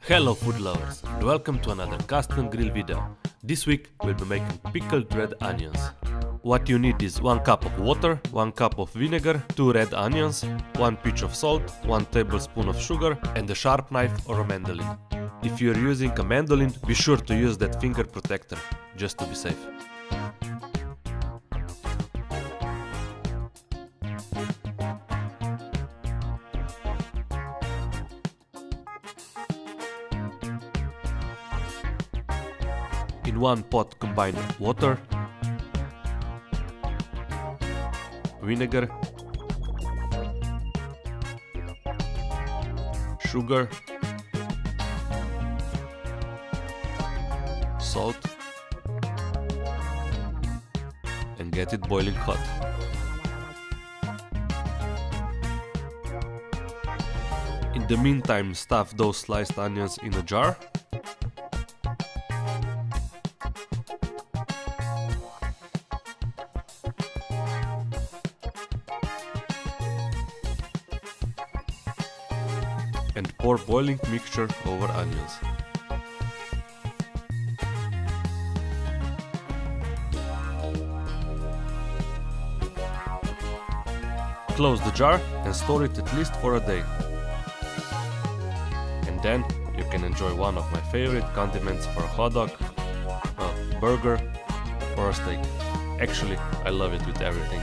Hello food lovers, and welcome to another custom grill video. This week we'll be making pickled red onions. What you need is 1 cup of water, 1 cup of vinegar, 2 red onions, 1 pinch of salt, 1 tablespoon of sugar and a sharp knife or a mandolin. If you're using a mandolin, be sure to use that finger protector, just to be safe. In one pot combine water, vinegar, sugar, salt, and get it boiling hot. In the meantime, stuff those sliced onions in a jar. And pour boiling mixture over onions. Close the jar and store it at least for a day. And then you can enjoy one of my favorite condiments for a hot dog, a burger, or a steak. Actually, I love it with everything.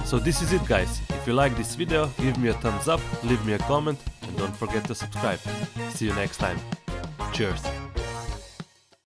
So this is it, guys. If you like this video, give me a thumbs up, leave me a comment and don't forget to subscribe. See you next time. Cheers!